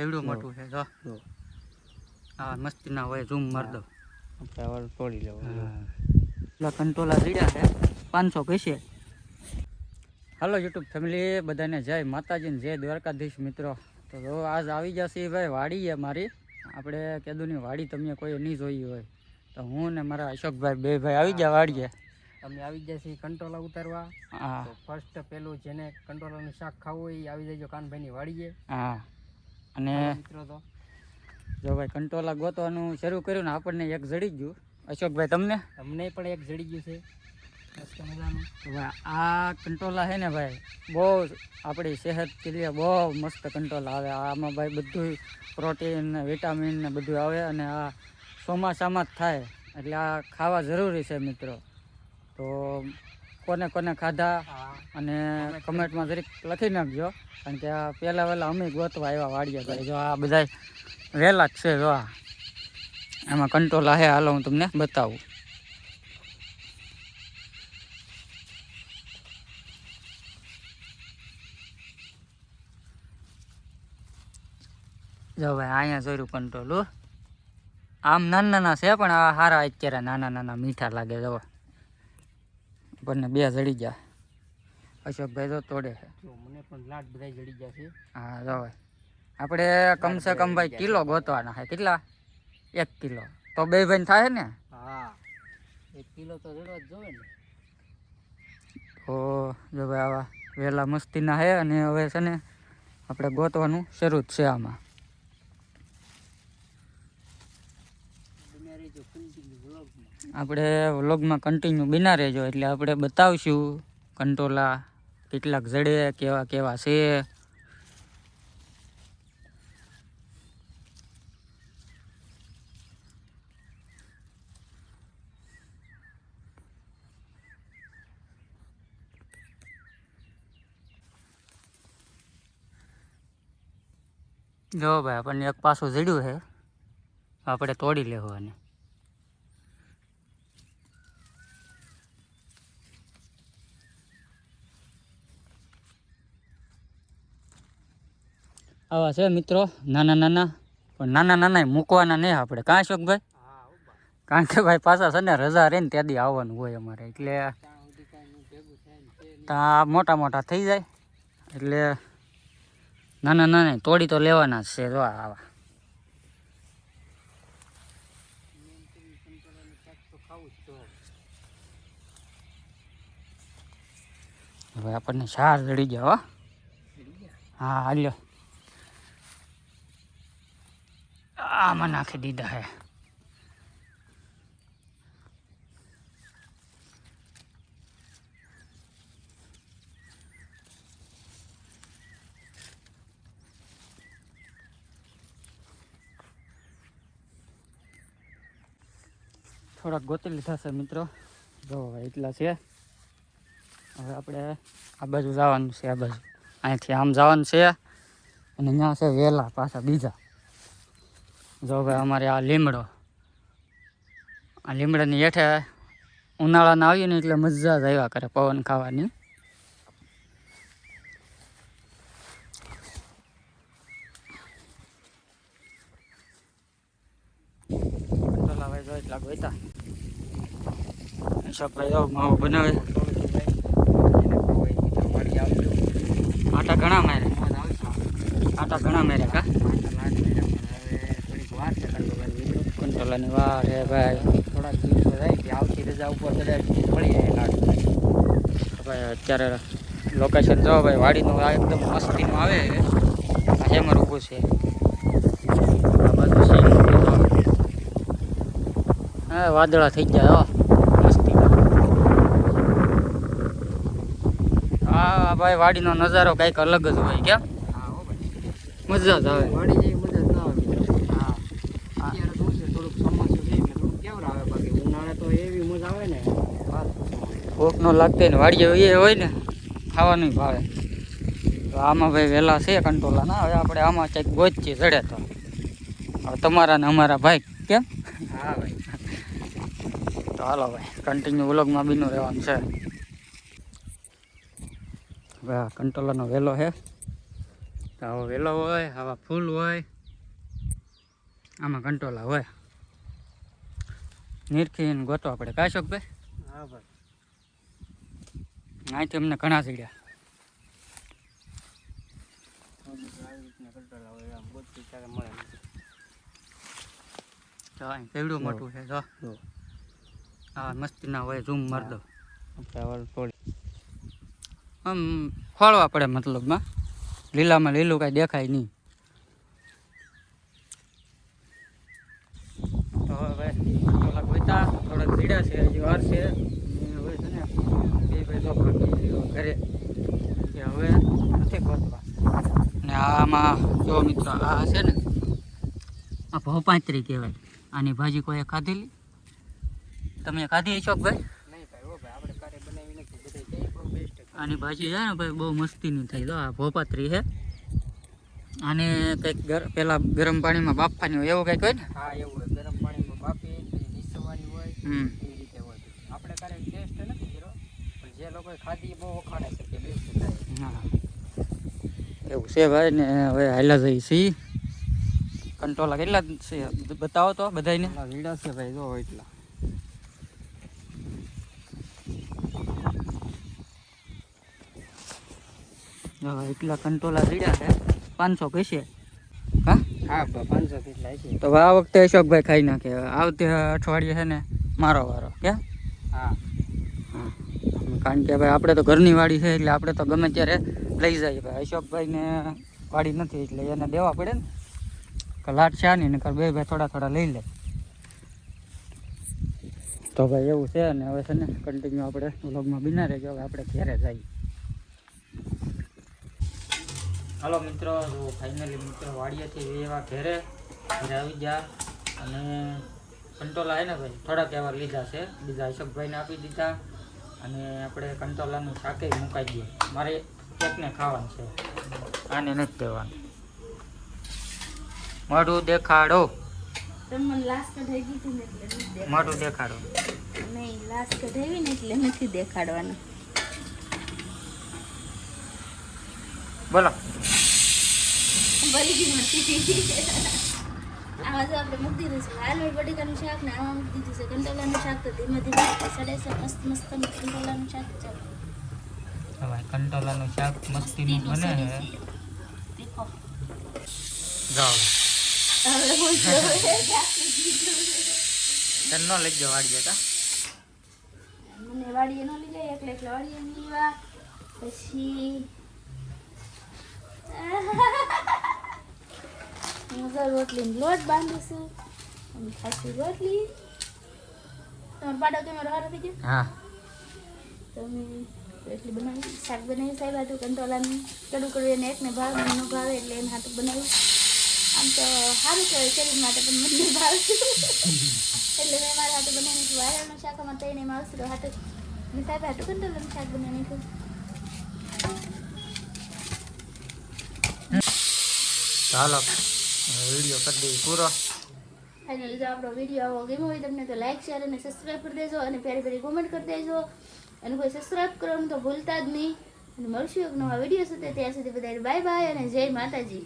એવડું મોટું છે જો હા મસ્તી ના હોય ઝૂમ માર દો આપણે તોડી લેવું. એટલા કંટોલા જીડ્યા છે 500 કહેશે. હાલો યુટ્યુબ ફેમિલી બધાને જય માતાજી ને જય દ્વારકાધીશ મિત્રો. તો જો આજ આવી જશે ભાઈ વાડી છે મારી. આપણે કેદુની વાડી તમે કોઈ નહીં જોઈ હોય તો હું ને મારા અશોકભાઈ બે ભાઈ આવી ગયા વાડીએ. અમે આવી જશે કંટોલા ઉતારવા. હા તો ફર્સ્ટ પેલું જેને કંટોલાનું શાક ખાવું હોય એ આવી જજો કાનભાઈની વાડીએ. હા અને મિત્રો તો જો ભાઈ કંટોલા ગોતવાનું શરૂ કર્યું ને આપણને એક જડી ગયું. અશોકભાઈ તમને અમને પણ એક જડી ગયું છે મસ્ત મજાનું. આ કંટોલા છે ને ભાઈ બહુ આપણી સેહત કે લીએ બહુ મસ્ત કંટોલા આવે. આમાં ભાઈ બધું પ્રોટીન ને વિટામિન ને બધું આવે અને આ ચોમાસામાં જ થાય એટલે આ ખાવા જરૂરી છે મિત્રો. તો કોને કોને ખાધા અને કમેન્ટમાં જરીક લખી નાખજો કારણ કે આ પહેલાં અમે ગોતવા આવ્યા વાડીએ ભાઈ. જો આ બધા વહેલા જ છે. જો એમાં કંટોલા છે હાલો હું તમને બતાવું. જો ભાઈ અહીંયા જોયું કંટોલું આમ નાના નાના છે પણ આ સારા અત્યારે નાના નાના મીઠા લાગે. જો આપણને બે જડી ગયા. અશોકભાઈ તો તોડે છે. મને પણ લાટ બધા જડી ગયા છે. હા જો ભાઈ આપણે કમસે કમ ભાઈ કિલો ગોતવાના છે. કેટલા 1 કિલો તો બે ભાઈ થાય ને. હા 1 કિલો તો જડવા જ જોવે ને. તો જો ભાઈ આવા વહેલા મસ્તીના છે અને હવે છે ને આપણે ગોતવાનું શરૂ જ છે. આમાં આપણે વ્લોગમાં કન્ટિન્યુ બિના રહેજો એટલે આપણે બતાવશું કંટોલા કેટલાક જડે કેવા કેવા છે. જો ભાઈ આપણને એક પાછું જડ્યું છે આપણે તોડી લેવું. અને આવા છે મિત્રો નાના નાના પણ નાના નાના મૂકવાના નહીં આપણે. કાં અશોકભાઈ? કારણ કે ભાઈ પાછા છે ને રજા રહે ને ત્યાંથી આવવાનું હોય અમારે એટલે ત્યાં મોટા મોટા થઈ જાય એટલે નાના નાના તોડી તો લેવાના જ છે. જો આવા હવે આપણને 4 જડી ગયા. હો હા હાલ્યો આમાં નાખી દીધા હે. થોડાક ગોતી લીધા છે મિત્રો. જો એટલા છે. હવે આપણે આ બાજુ જવાનું છે. આ બાજુ અહીંથી આમ જવાનું છે અને અહીંયા છે વેલા પાછા બીજા. જો ભાઈ અમારે આ લીમડો, આ લીમડાની હેઠે ઉનાળાના આવીએ ને એટલે મજા જ આવ્યા કરે પવન ખાવાની. ભાઈ જો એટલા ગોતા ભાઈ જો માવો બનાવે. આટા ઘણા માર્યા. આટા ઘણા માર્યા કા કંટોલાની વાર હે ભાઈ. થોડાક દિવસો જાય કે આવતી રજા ઉપર કદાચ મળી જાય લાટ ભાઈ. અત્યારે લોકેશન જો ભાઈ વાડીનું આ એકદમ મસ્તીનું આવે. આ હેમર ઊભું છે આ બાજુ છે. હા વાદળા થઈ ગયા. હો મસ્તી. હા ભાઈ વાડીનો નજારો કંઈક અલગ જ હોય. કેમ મજા જ આવે. વાડી જેવી મજા જ ના આવે. હા અત્યારે શું છે થોડુંક ચોમાસું છે એટલે થોડુંક કેવર આવે. બાકી ઉનાળે તો એવી મજા આવે ને ભૂખ ન લાગતી ને વાડીએ એ હોય ને ખાવાનું ભાવે. તો આમાં ભાઈ વહેલા છે કંટોલાના. હવે આપણે આમાં કંઈક ગોચીએ જડે તો હવે તમારા ને અમારા ભાઈ. કેમ? હા ભાઈ. તો હાલો ભાઈ કન્ટિન્યુ વ્લોગમાં બીનું રહેવાનું છે. હવે આ કંટોલાનો વહેલો છે તો આવો વેલો હોય, આવા ફૂલ હોય, આમાં કંટોલા હોય. નિરખીને ગોતો આપણે કાંઈ શોખ ભાઈ. હા ભાઈ, અહીંથી અમને ઘણા સીડ્યા. કંટોલા હોય આમ બધું ત્યારે મળે. તો અહીં કેવડું મોટું છે જો. હા મસ્તીના હોય, ઝૂમ માર દો. આમ ખોળવા પડે મતલબમાં, લીલામાં લીલું કાંઈ દેખાય નહીં. તો હવે થોડાક વૈતા થોડાક ઝીડા છે, હજી વાર છે. હવે છે ને બે ભાઈ તો ભાગી ઘરે કે હવે નથી ગોતવા. ને આમાં જો મિત્રો આ છે ને આ ભોપાત્રી કહેવાય. આની ભાજી કોઈ ખાધેલી? તમે ખાધી છો ભાઈ? નહીં ભાઈ, ઓ ભાઈ આપણે કારે બનાવી નથી, બધા કઈ બહુ બેસ્ટ. આની ભાજી છે ને ભાઈ બહુ મસ્તીની થાય. તો આ ભોપાત્રી છે. આને કંઈક પેલા ગરમ પાણીમાં બાફવાની હોય એવું કંઈક હોય ને? હા એવું હોય, ગરમ પાણીમાં બાફી પછી નીસવાની હોય, એવી રીતે હોય. આપણે કારે ટેસ્ટ નથી કર્યો, પણ જે લોકોએ ખાધી એ બહુ વખાણે છે કે બેસ્ટ થાય. હા એવું છે ભાઈ. ને હવે હાલા જઈ સી કંટોલા કેટલા છે બતાવો તો બધાને. વીડા છે ભાઈ, જો એટલા. એટલા કંટોલા જીડ્યા છે, 500 કહેશે. હા હા 500 કેટલા છે. તો આ વખતે અશોકભાઈ ખાઈ નાખે. આવતે અઠવાડિયે છે ને મારો વારો. ક્યાં? હા હા, કારણ કે ભાઈ આપણે તો ઘરની વાડી છે એટલે આપણે તો ગમે ત્યારે લઈ જઈએ. ભાઈ અશોકભાઈને વાડી નથી એટલે એને દેવા પડે ને. કે લાટ છે નહીં નકર બે ભાઈ થોડા થોડા લઈ લે. તો ભાઈ એવું છે. ને હવે છે ને કન્ટિન્યુ આપણે વ્લોગમાં બિના રહેજો. હવે આપણે ઘરે જઈએ. હાલો મિત્રો, ફાઇનલી મિત્રો વાડીએથી એવા ઘરે આવી ગયા. અને કંટોલા છે ને ભાઈ થોડાક એવા લીધા છે, બીજા અશોકભાઈને આપી દીધા. અને આપણે કંટોલાનું શાકે મુકાઈ દઈએ. મારે એકને ખાવાનું છે, આને નથી દેવાનું. મોઢું દેખાડો. તમને લાશ કઢાઈ દીધી ને એટલે નથી દેખાડવાનું. મોઢું દેખાડો. નહીં, લાશ કઢાવી ને એટલે નથી દેખાડવાનું. બોલો. બરી ગઈ મરતી. આમાં જો આપણે મૂકી દીધું છે આલુ બટેકાનું શાક ને આમાં મૂકી દીધું છે કંટોલાનું શાક. તો ધીમે ધીમે સડે છે મસ્ત મસ્ત કંટોલાનું શાક છે. હવે કંટોલાનું શાક મસ્તીનું બને છે. દેખો જાઓ હવે હું જોવે તને ન લઈ જાઓ વાડી જતા. મને વાડીએ ન લઈ જાય, એકલા એકલા વાડીએ નહીં લેવા. પછી હું તો રોટલીનો લોટ બાંધું છું અને ખાસી રોટલી. તમારો પાડો કેમેરો હારો થઈ ગયો? હા તમે રોટલી બનાવી, શાક બનાવી, સાહેબ હાટું કંટોલાનું કડું કડું. એને એકને ભાવે મને ન ભાવે એટલે એને હાટું બનાવ્યું. આમ તો સારું કહેવાય શરીર માટે, પણ મને નહીં ભાવતું એટલે મેં મારા હાટું બનાવી નાખ્યું. વાયરનું શાકમાં તઈને એમાં આવશે હાટું મેં સાહેબ હાટું કંટોલાનું શાક બનાવી નાખ્યું. ચાલો વિડીયો કરી દઈએ પૂરો. ફાઇનલી જો આપણો વિડીયો આવો ગમ્યો હોય તમને તો લાઈક શેર અને સબસ્ક્રાઈબ કરી દેજો. અને પ્યારી પ્યારી કોમેન્ટ કરી દેજો. અને કોઈ સબસ્ક્રાઈબ કરવાનું તો ભૂલતા જ નહીં. અને મળશું એક નવા વિડીયો સાથે. ત્યાં સુધી બધાને બાય બાય અને જય માતાજી.